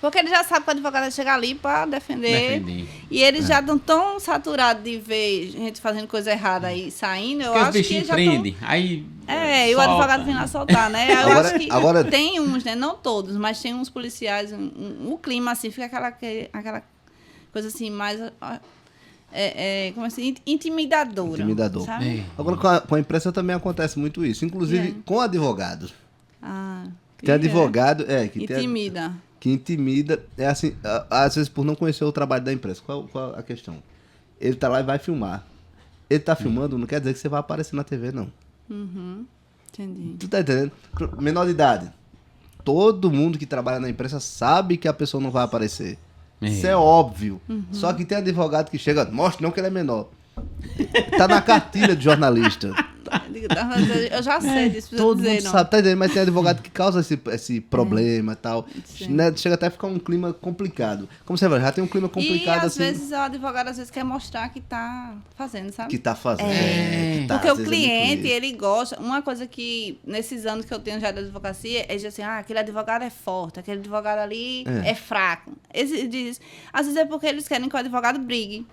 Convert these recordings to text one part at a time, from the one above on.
Porque ele já sabe que o advogado vai chegar ali para defender. E eles já estão tão saturados de ver gente fazendo coisa errada aí saindo. Eu acho que eles já prende, aí e o advogado vem lá soltar, né? Eu Agora- acho que agora- tem uns, né? Não todos, mas tem uns policiais. O clima, assim, fica aquela coisa assim, mais... como assim? Intimidadora. Intimidador. Sabe? Agora, com a imprensa também acontece muito isso. Inclusive, com advogados. Tem é. advogado Intimida. que intimida. É assim, às vezes por não conhecer o trabalho da imprensa. Qual a questão? Ele tá lá e vai filmar. Ele tá filmando, não quer dizer que você vai aparecer na TV, não. Entendi. Tu tá entendendo? Menor de idade. Todo mundo que trabalha na imprensa sabe que a pessoa não vai aparecer. Isso é óbvio. Só que tem advogado que chega, mostra não que ele é menor. Tá na cartilha de jornalista. Eu já sei disso, precisa Todo dizer, mundo não. sabe, tá entendendo? Mas tem advogado que causa esse problema e tal. Sim. Né? Chega até a ficar um clima complicado. Como você vai, já tem um clima complicado E às assim. vezes o advogado quer mostrar que tá fazendo, sabe? Que tá fazendo. que tá, Porque às o vezes, é muito cliente, isso. ele gosta... Uma coisa que, nesses anos que eu tenho já de advocacia, é dizer assim, aquele advogado é forte, aquele advogado ali é fraco. Às vezes é porque eles querem que o advogado brigue.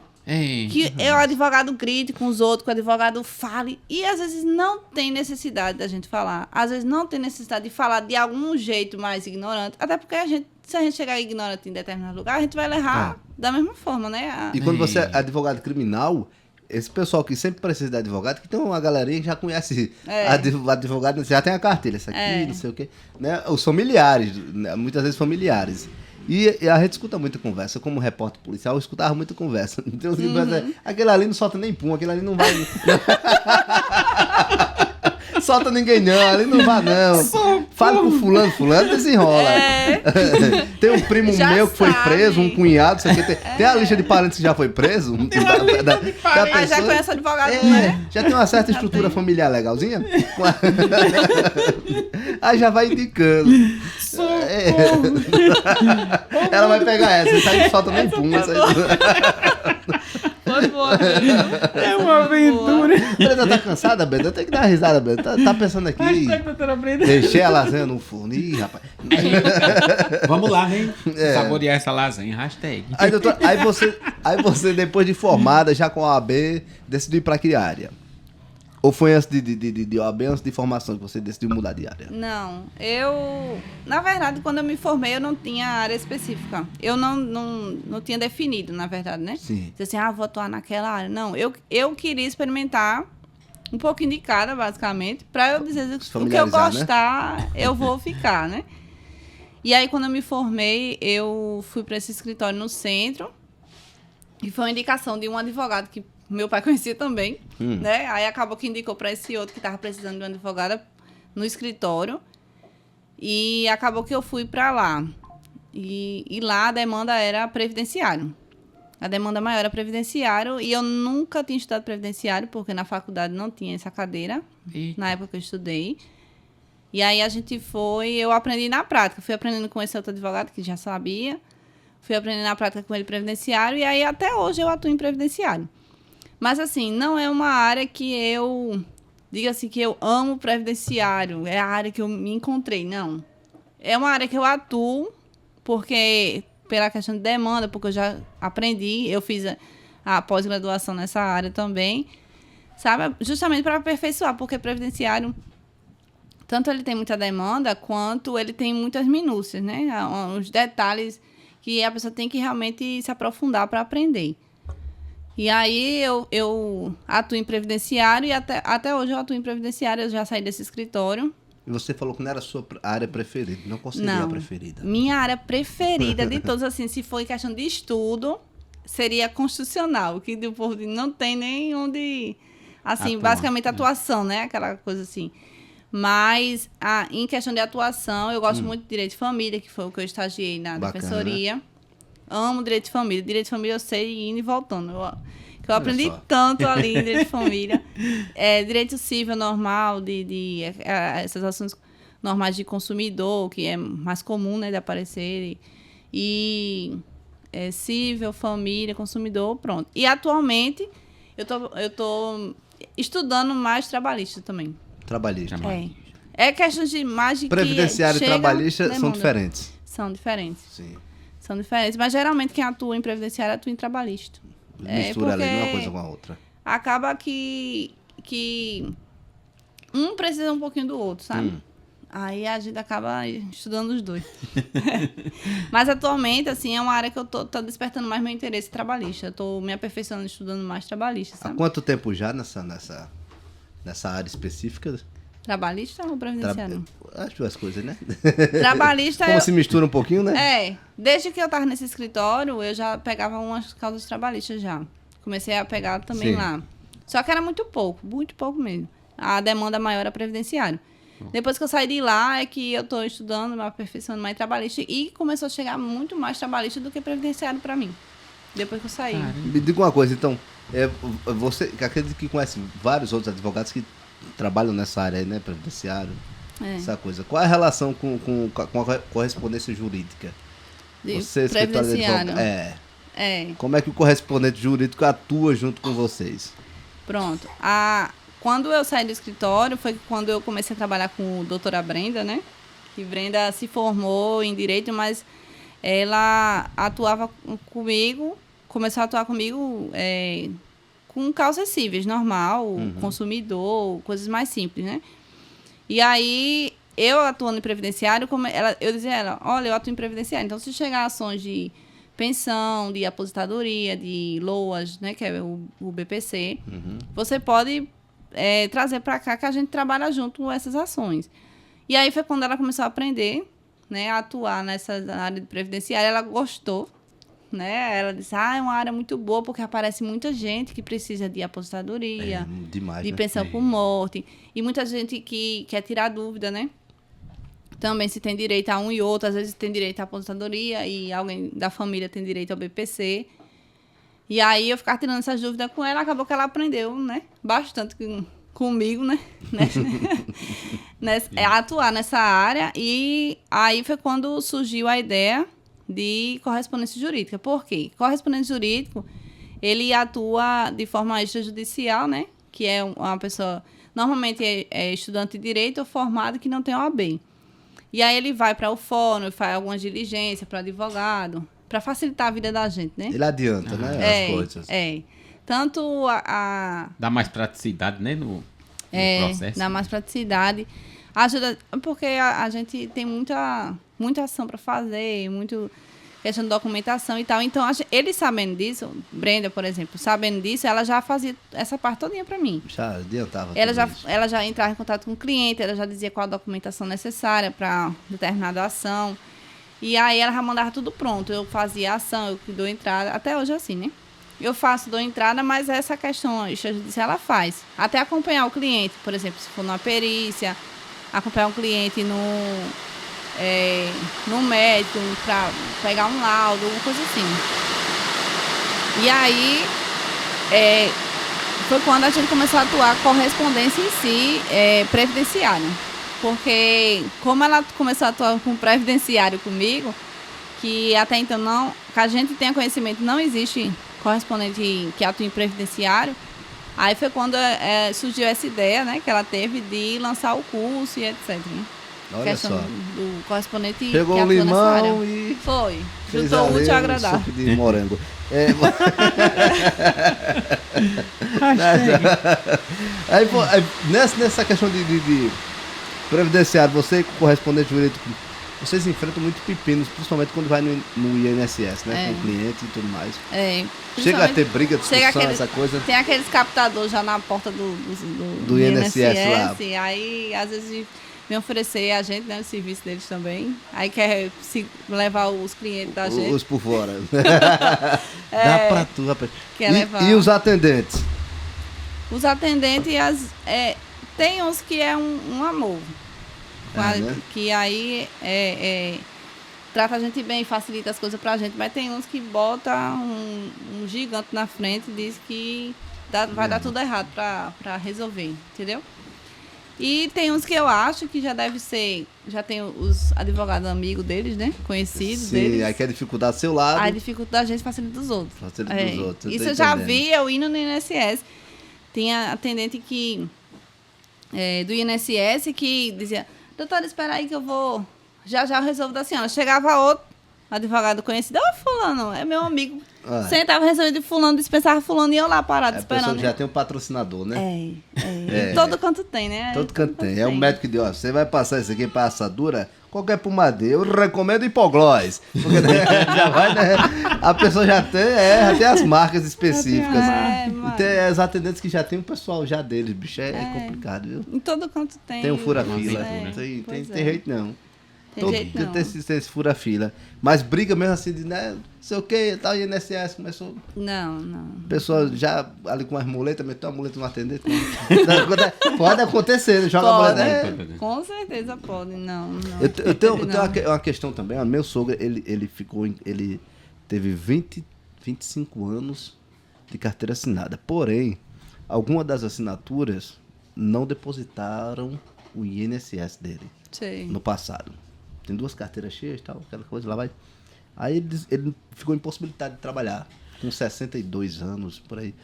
Que o advogado grite com os outros, que o advogado fale. E às vezes não tem necessidade da gente falar. Às vezes não tem necessidade de falar de algum jeito mais ignorante. Até porque se a gente chegar ignorante em determinado lugar, a gente vai errar da mesma forma, né? E quando você é advogado criminal, esse pessoal que sempre precisa de advogado, que tem uma galerinha que já conhece advogado, já tem a cartilha, isso aqui, não sei o quê. Né? Os familiares, né? Muitas vezes familiares. E a gente escuta muita conversa. Como repórter policial, eu escutava muita conversa. Então, aquele ali não solta nem pum, aquele ali não vai... solta ninguém não, ali não vai não. Fala com fulano desenrola. Tem um primo Já meu que foi sabe. preso, um cunhado, isso aqui. Tem a lista de parentes que já foi preso. Já conhece o advogado, né? Já tem uma certa estrutura familiar legalzinha. Aí já vai indicando. Ela vai pegar essa, isso aí não solta nem pum. Foi boa, mesmo. É uma aventura. Brenda tá cansada, Brenda? Tem que dar uma risada, Brenda. Tá pensando aqui. Deixei a lasanha no forno. Ih, rapaz. Vamos lá, hein? Saborear essa lasanha. Hashtag. Aí, doutor, aí você, depois de formada, já com a OAB, decidiu ir pra que área? Ou foi antes de OAB, antes de formação, que você decidiu mudar de área? Não, na verdade, quando eu me formei, eu não tinha área específica. Eu não tinha definido, na verdade, né? Sim. Dizer assim, vou atuar naquela área. Não, eu queria experimentar um pouquinho de cada, basicamente, para eu dizer o que eu gostar, né? Eu vou ficar, né? E aí, quando eu me formei, eu fui para esse escritório no centro, e foi uma indicação de um advogado que meu pai conhecia também, né? Aí acabou que indicou para esse outro que estava precisando de uma advogada no escritório. E acabou que eu fui para lá. E lá a demanda era previdenciário. A demanda maior era previdenciário. E eu nunca tinha estudado previdenciário, porque na faculdade não tinha essa cadeira, na época que eu estudei. E aí eu aprendi na prática. Fui aprendendo com esse outro advogado, que já sabia. Fui aprendendo na prática com ele previdenciário. E aí até hoje eu atuo em previdenciário. Mas, assim, não é uma área que eu... Diga assim, que eu amo previdenciário. É a área que eu me encontrei. Não. É uma área que eu atuo porque... Pela questão de demanda, porque eu já aprendi. Eu fiz a pós-graduação nessa área também. Sabe? Justamente para aperfeiçoar. Porque previdenciário... Tanto ele tem muita demanda, quanto ele tem muitas minúcias, né? Os detalhes que a pessoa tem que realmente se aprofundar para aprender. E aí eu atuo em previdenciário e até hoje eu atuo em previdenciário. Eu já saí desse escritório. E você falou que não era a sua área preferida. Não considerei a preferida. Minha área preferida de todos, assim, se for em questão de estudo, seria constitucional, que o povo não tem nem onde... Assim, basicamente atuação, né? Aquela coisa assim. Mas em questão de atuação, eu gosto muito de direito de família, que foi o que eu estagiei na defensoria. Amo direito de família. Direito de família eu sei indo e voltando. Eu aprendi tanto ali em direito de família. Direito civil normal, essas ações normais de consumidor, que é mais comum, né, de aparecer. E civil, família, consumidor, pronto. E atualmente eu tô estudando mais trabalhista também. Trabalhista. É questão de mais de previdenciário e trabalhista são diferentes. São diferentes. Sim. São diferentes. Mas geralmente quem atua em previdenciário atua em trabalhista. Mistura ali uma coisa com a outra. Acaba que um precisa um pouquinho do outro, sabe? Aí a gente acaba estudando os dois. Mas atualmente, assim, é uma área que eu tô despertando mais meu interesse trabalhista. Eu tô me aperfeiçoando estudando mais trabalhista, sabe? Há quanto tempo já nessa área específica? Trabalhista ou previdenciário? As duas coisas, né? Trabalhista... Como se mistura um pouquinho, né? Desde que eu tava nesse escritório, eu já pegava umas causas trabalhistas já. Comecei a pegar também lá. Só que era muito pouco mesmo. A demanda maior era previdenciário. Depois que eu saí de lá, é que eu estou estudando, me aperfeiçoando mais trabalhista e começou a chegar muito mais trabalhista do que previdenciário para mim. Depois que eu saí. Me diga uma coisa, então, você acredita que conhece vários outros advogados que trabalham nessa área aí, né, previdenciário, essa coisa. Qual é a relação com a correspondência jurídica? Você, previdenciário. Como é que o correspondente jurídico atua junto com vocês? Pronto. Quando eu saí do escritório, foi quando eu comecei a trabalhar com a doutora Brenda, né? Que Brenda se formou em Direito, mas ela atuava comigo, começou a atuar comigo com causas cíveis, normal, consumidor, coisas mais simples, né? E aí, eu atuando em previdenciário, eu dizia a ela, olha, eu atuo em previdenciário, então se chegar ações de pensão, de aposentadoria, de LOAS, né, que é o BPC, você pode... trazer para cá que a gente trabalha junto com essas ações. E aí foi quando ela começou a aprender, né, a atuar nessa área de previdenciária. Ela gostou, né? Ela disse, é uma área muito boa porque aparece muita gente que precisa de aposentadoria, demais, de pensão por morte, e muita gente que quer tirar dúvida, né? Também se tem direito a um e outro, às vezes tem direito à aposentadoria e alguém da família tem direito ao BPC. E aí eu ficava tirando essas dúvidas com ela, acabou que ela aprendeu, né? Bastante comigo, né? A atuar nessa área. E aí foi quando surgiu a ideia de correspondência jurídica. Por quê? Correspondente jurídico, ele atua de forma extrajudicial, né? Que é uma pessoa, normalmente é estudante de direito ou formado que não tem OAB. E aí ele vai para o fórum, faz algumas diligências para advogado, para facilitar a vida da gente, né? Ele adianta, né? As coisas. Tanto dá mais praticidade, né? No processo. Dá mais praticidade. Ajuda, porque a gente tem muita ação para fazer, muito questão de documentação e tal. Então, ele sabendo disso, Brenda, por exemplo, sabendo disso, ela já fazia essa parte todinha para mim. Já adiantava ela já entrava em contato com o cliente, ela já dizia qual a documentação necessária para determinada ação. E aí ela já mandava tudo pronto. Eu fazia a ação, eu dou entrada. Até hoje é assim, né? Eu dou entrada, mas essa questão extrajudicial ela faz. Até acompanhar o cliente, por exemplo, se for numa perícia, acompanhar o cliente no médico, para pegar um laudo, alguma coisa assim. E aí, foi quando a gente começou a atuar correspondência em si, previdenciária. Porque, como ela começou a atuar com previdenciário comigo, que até então que a gente tenha conhecimento, não existe correspondente que atua em previdenciário, aí foi quando surgiu essa ideia, né, que ela teve de lançar o curso e etc. Né? Olha questão só. do correspondente pegou que o atua nessa área. limão e... Foi. Juntou o útil ao agradável. Suco de morango. Aí, nessa questão de previdenciário, você correspondente jurídico, vocês enfrentam muito pepinos, principalmente quando vai no INSS, né? Com o cliente e tudo mais. Chega a ter briga, discussão, essa coisa. Tem aqueles captadores já na porta do INSS lá. Aí, às vezes, vem oferecer a gente, né? O serviço deles também. Aí quer levar os clientes da gente. Os por fora. Dá pra tu, rapaz. Quer levar. E os atendentes? Os atendentes, tem uns que é um amor. Né? Que aí trata a gente bem, facilita as coisas pra gente. Mas tem uns que bota um gigante na frente e diz que vai dar tudo errado pra resolver, entendeu? E tem uns que eu acho que já deve ser... Já tem os advogados amigos deles, né? Conhecidos deles. Sim, aí que a dificuldade do seu lado. A dificuldade da gente facilita dos outros. Facilita dos outros. Isso eu já vi, eu indo no INSS. Tinha atendente que... do INSS que dizia... Doutora, espera aí que eu vou... Já eu resolvo da senhora. Chegava outro, advogado conhecido, fulano, é meu amigo. Sentava, recebendo de fulano, dispensava fulano e eu lá parado esperando. A pessoa já tem um patrocinador, né? Todo canto tem, né? Todo canto tem. É um médico que diz, você vai passar isso aqui pra assadura, qualquer pomadeira, eu recomendo hipoglós. Porque já vai, né? A pessoa já tem as marcas específicas. E tem as atendentes que já tem o pessoal já deles, bicho, é complicado, viu? Em todo canto tem. Tem um fura-fila, tem jeito não. Tem esse fura-fila. Mas briga mesmo assim, de, né? Não sei o que, tal, INSS começou. Não. A pessoa já ali com as muletas, meteu a muleta no atendente. Pode acontecer, joga a muleta. Com certeza pode, não. Eu tenho uma questão também. Meu sogro, ele teve 25 anos de carteira assinada. Porém, algumas das assinaturas não depositaram o INSS dele no passado. Tem 2 carteiras cheias e tal, aquela coisa lá vai. Aí ele ficou impossibilitado de trabalhar. Com 62 anos, por aí.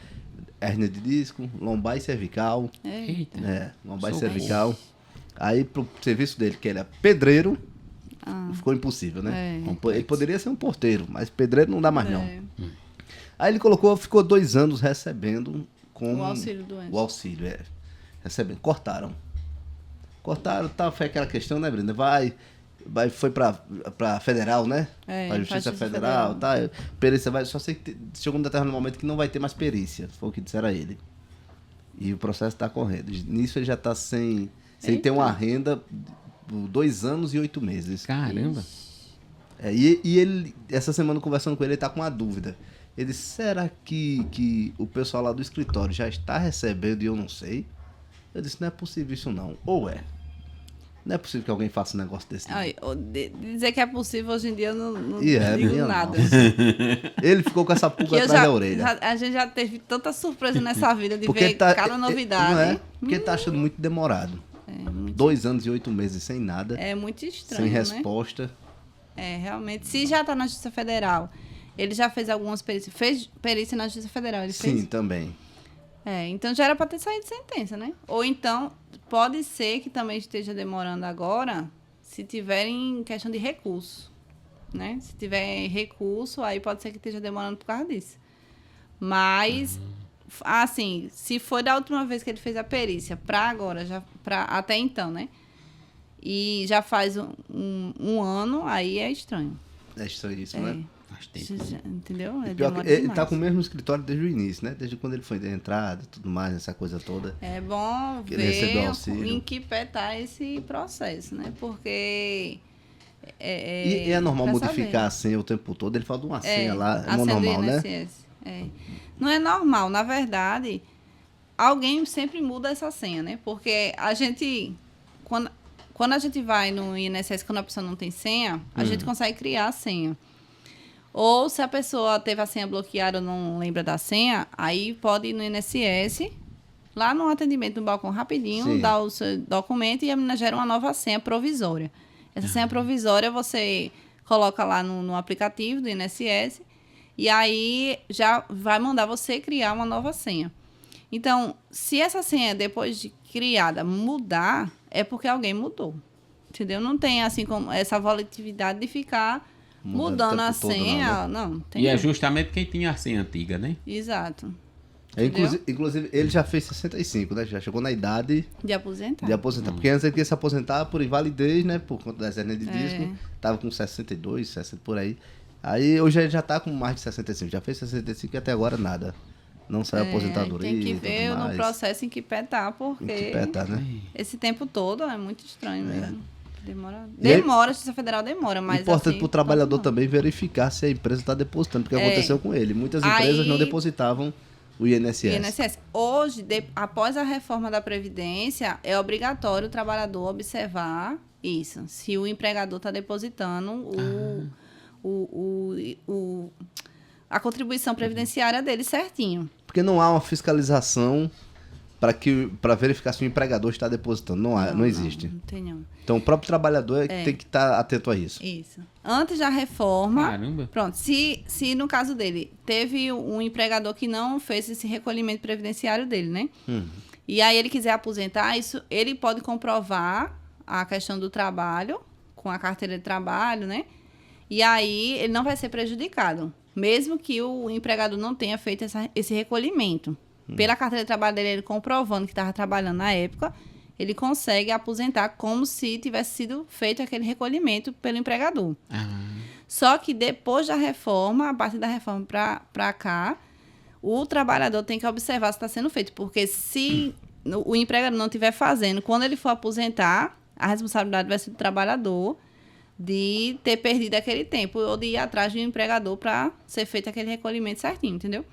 Hérnia de disco, lombar e cervical. Eita. Lombar e cervical. Aí pro serviço dele, que ele é pedreiro, ficou impossível, né? Ele poderia ser um porteiro, mas pedreiro não dá mais não. Aí ele ficou 2 anos recebendo com o auxílio doença. O auxílio, recebendo. Cortaram, tá, foi aquela questão, né, Brenda? Foi pra federal, né? Pra Justiça Federal, tá? Perícia só sei que chegou um determinado momento que não vai ter mais perícia, foi o que disseram a ele. E o processo tá correndo. Nisso ele já tá sem ter uma renda por 2 anos e 8 meses. Caramba! E ele, essa semana conversando com ele tá com uma dúvida. Ele disse, será que o pessoal lá do escritório já está recebendo e eu não sei? Eu disse, não é possível isso não. Ou é? Não é possível que alguém faça um negócio desse. Dizer que é possível hoje em dia eu não digo nada. Ele ficou com essa pulga atrás da orelha. A gente já teve tanta surpresa nessa vida de ver cada novidade. Não é? Porque ele tá achando muito demorado. 2 anos e 8 meses sem nada. É muito estranho, sem resposta. Realmente. Se já tá na Justiça Federal, ele já fez algumas perícias. Fez perícia na Justiça Federal, ele fez? Sim, também. Então já era para ter saído sentença, né? Ou então, pode ser que também esteja demorando agora, se tiverem questão de recurso, né? Se tiver recurso, aí pode ser que esteja demorando por causa disso. Mas, assim, se foi da última vez que ele fez a perícia para agora, até então, né? E já faz um ano, aí é estranho. É estranhíssimo, né? Faz tempo. Entendeu? Ele tá com o mesmo escritório desde o início, né? Desde quando ele foi entrada e tudo mais, essa coisa toda. É bom ver em que pé tá esse processo, né? Porque... E é normal modificar a senha o tempo todo? Ele fala de uma senha lá, é normal, né? Não é normal, na verdade, alguém sempre muda essa senha, né? Porque a gente... Quando a gente vai no INSS, quando a pessoa não tem senha, a gente consegue criar a senha. Ou se a pessoa teve a senha bloqueada ou não lembra da senha, aí pode ir no INSS, lá no atendimento no balcão rapidinho, dar o seu documento e a menina gera uma nova senha provisória. Essa senha provisória você coloca lá no aplicativo do INSS e aí já vai mandar você criar uma nova senha. Então, se essa senha, depois de criada, mudar, é porque alguém mudou. Entendeu? Não tem assim como essa volatilidade de ficar mudando a senha. Não, tem. E é justamente quem tinha a senha antiga, né? Exato. Inclusive, ele já fez 65, né? Já chegou na idade de aposentar. Porque antes ele queria se aposentar por invalidez, né? Por conta das hernias de disco. Tava com 62, 60 por aí. Aí hoje ele já tá com mais de 65. Já fez 65 e até agora nada. Não saiu aposentadoria. Tem que ver no processo em que pé tá, porque em que pé tá, né? Esse tempo todo é muito estranho mesmo. Demora, a Justiça Federal demora, mas importante para o trabalhador também verificar se a empresa está depositando, porque aconteceu com ele. Muitas empresas não depositavam o INSS. Hoje, após a reforma da Previdência, é obrigatório o trabalhador observar isso. Se o empregador está depositando a contribuição previdenciária dele certinho. Porque não há uma fiscalização para verificar se o empregador está depositando. Não existe. Não tem não. Então, o próprio trabalhador tem que estar atento a isso. Isso. Antes da reforma... Caramba. Pronto. Se no caso dele, teve um empregador que não fez esse recolhimento previdenciário dele, né? E aí ele quiser aposentar, ele pode comprovar a questão do trabalho, com a carteira de trabalho, né? E aí ele não vai ser prejudicado, mesmo que o empregador não tenha feito esse recolhimento. Pela carteira de trabalho dele, ele comprovando que estava trabalhando na época, ele consegue aposentar como se tivesse sido feito aquele recolhimento pelo empregador. Só que depois da reforma, a partir da reforma para cá, o trabalhador tem que observar se está sendo feito, porque se o empregador não estiver fazendo, quando ele for aposentar, a responsabilidade vai ser do trabalhador de ter perdido aquele tempo ou de ir atrás do empregador para ser feito aquele recolhimento certinho, entendeu?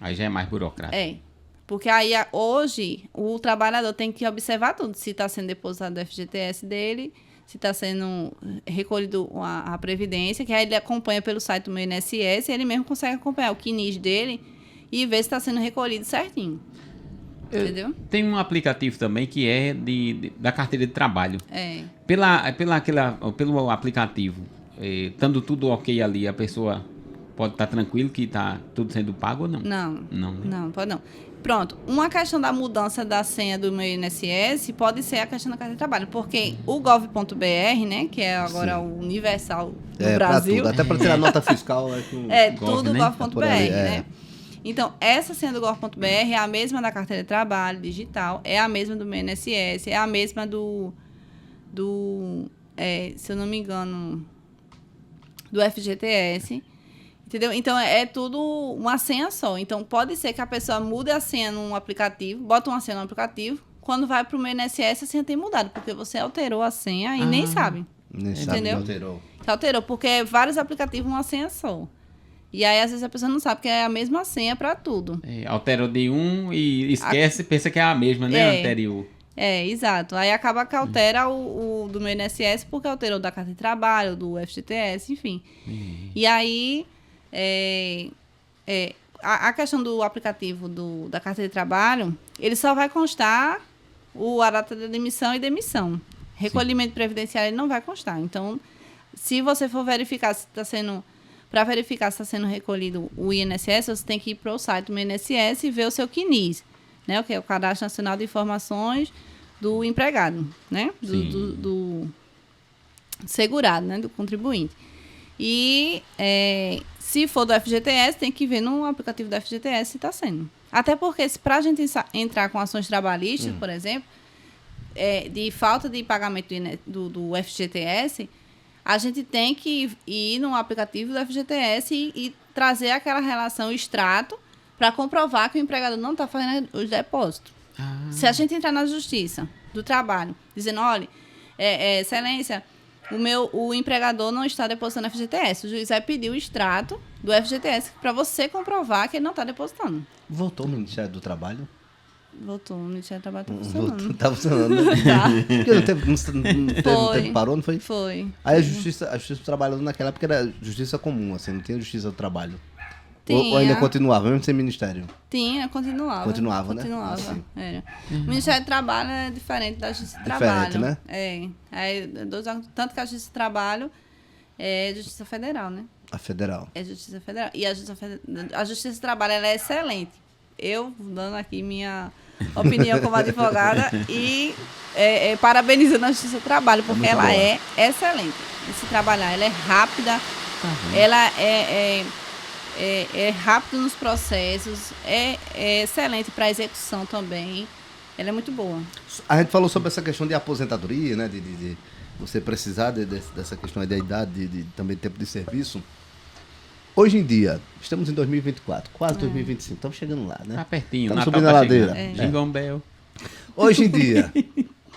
Aí já é mais burocrático. É, porque aí hoje o trabalhador tem que observar tudo, se está sendo depositado o FGTS dele, se está sendo recolhido a Previdência, que aí ele acompanha pelo site do meu INSS, e ele mesmo consegue acompanhar o CNIS dele e ver se está sendo recolhido certinho. Entendeu? Tem um aplicativo também que é da carteira de trabalho. É. Pelo aplicativo, estando tudo ok ali, a pessoa pode estar tranquilo que está tudo sendo pago ou não? Não. Não, né? Não, pode não. Pronto, uma questão da mudança da senha do meu INSS pode ser a questão da carteira de trabalho, porque o gov.br, né, que é agora o universal do Brasil. Pra tudo, até para tirar nota fiscal. Tudo né? gov.br, né? Então, essa senha do gov.br é a mesma da carteira de trabalho digital, é a mesma do meu INSS, é a mesma se eu não me engano, do FGTS. Entendeu? Então, é tudo uma senha só. Então, pode ser que a pessoa mude a senha num aplicativo, bota uma senha no aplicativo, quando vai para o meu INSS, a senha tem mudado, porque você alterou a senha e nem sabe. Nem entendeu? sabe que alterou. Que alterou, porque é vários aplicativos, uma senha só. E aí, às vezes, a pessoa não sabe que é a mesma senha para tudo. Alterou de um e esquece, pensa que é a mesma, né? Anterior. Exato. Aí acaba que altera o do meu INSS, porque alterou da carteira de trabalho, do FGTS, enfim. E aí... a questão do aplicativo da carteira de trabalho, ele só vai constar a data de admissão e demissão. Recolhimento previdenciário ele não vai constar. Então, se você for verificar se está sendo... Para verificar se está sendo recolhido o INSS, você tem que ir para o site do INSS e ver o seu CNIS, né? Que é o Cadastro Nacional de Informações do Empregado, né? Do segurado, né? Do contribuinte. E se for do FGTS, tem que ver no aplicativo do FGTS se está sendo. Até porque, para a gente entrar com ações trabalhistas, por exemplo, de falta de pagamento do FGTS, a gente tem que ir no aplicativo do FGTS e trazer aquela relação extrato para comprovar que o empregador não está fazendo os depósitos. Se a gente entrar na Justiça do Trabalho, dizendo, olha, excelência, o empregador não está depositando FGTS, o juiz vai pedir o extrato do FGTS para você comprovar que ele não está depositando. Voltou o Ministério do Trabalho? Voltou, o Ministério do Trabalho está funcionando. Está funcionando, né? Porque não teve parou, não foi? Foi. Aí a Justiça do Trabalho naquela época era Justiça comum, assim, não tinha Justiça do Trabalho. Tinha. Ou ainda continuava, mesmo sem Ministério? Tinha, continuava. Continuava, né? Continuava, era. O Ministério do Trabalho é diferente da Justiça do Trabalho. Diferente, né? Tanto que a Justiça do Trabalho é Justiça Federal, né? A Federal. É Justiça Federal. E a Justiça do Trabalho ela é excelente. Eu, dando aqui minha opinião como advogada e parabenizando a Justiça do Trabalho, porque ela é excelente de se trabalhar. Ela é rápida, ela é rápida nos processos, é excelente para execução também. Ela é muito boa. A gente falou sobre essa questão de aposentadoria, né? De você precisar dessa questão da idade, também tempo de serviço. Hoje em dia, estamos em 2024, quase 2025, estamos chegando lá, né? Tá pertinho, estamos Natal subindo a ladeira. Jingle Bell. Hoje em dia,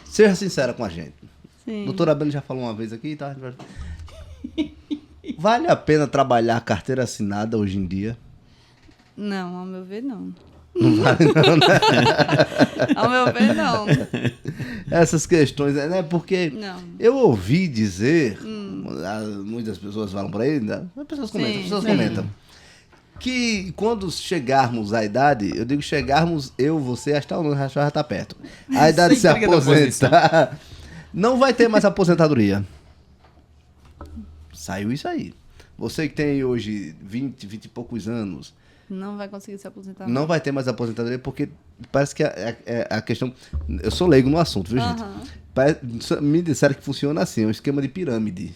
seja sincera com a gente. Sim. Doutora Belo já falou uma vez aqui, tá? Vale a pena trabalhar carteira assinada hoje em dia? Não, ao meu ver, não. Não vale não, né? Ao meu ver, não. Essas questões, né? Porque Não. eu ouvi dizer, muitas pessoas falam para ele, né? As pessoas comentam, que quando chegarmos à idade, eu digo chegarmos, você, acho que já está perto. A idade de se aposentar, não vai ter mais aposentadoria. Saiu isso aí. Você que tem hoje 20 e poucos anos, Não vai conseguir se aposentar. não vai ter mais aposentadoria, porque parece que a questão... Eu sou leigo no assunto, viu, gente? Me disseram que funciona assim, é um esquema de pirâmide.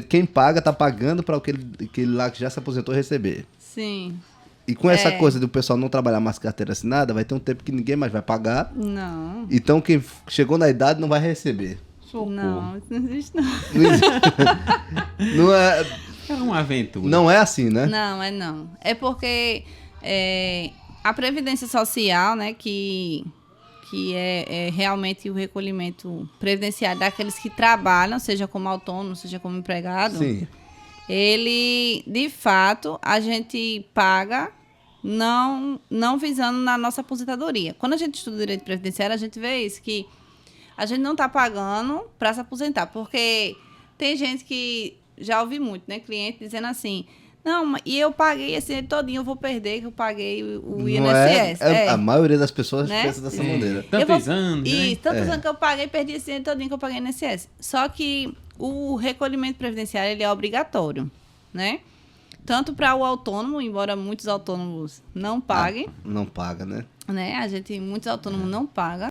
Quem paga tá pagando para aquele lá que já se aposentou receber. Sim. E com essa coisa do pessoal não trabalhar mais carteira assinada, vai ter um tempo que ninguém mais vai pagar. Não. Então quem chegou na idade não vai receber. Socorro. Não, isso não existe não. Não é... É uma aventura. Não é assim, né? Não, não. É porque a Previdência Social, né, que é realmente o recolhimento previdenciário daqueles que trabalham, seja como autônomo, seja como empregado. Sim. Ele, de fato, a gente paga não visando na nossa aposentadoria. Quando a gente estuda direito previdenciário, a gente vê isso, que a gente não está pagando para se aposentar, porque tem gente que, já ouvi muito, né, cliente dizendo assim, não, e eu paguei esse dinheiro todinho, eu vou perder que eu paguei o INSS. A maioria das pessoas né? pensa dessa maneira. Tantos anos, né? Tantos anos que eu paguei, perdi esse dinheiro todinho que eu paguei no INSS. Só que o recolhimento previdenciário, ele é obrigatório, né? Tanto para o autônomo, embora muitos autônomos não paguem. Não paga, né? Muitos autônomos não pagam.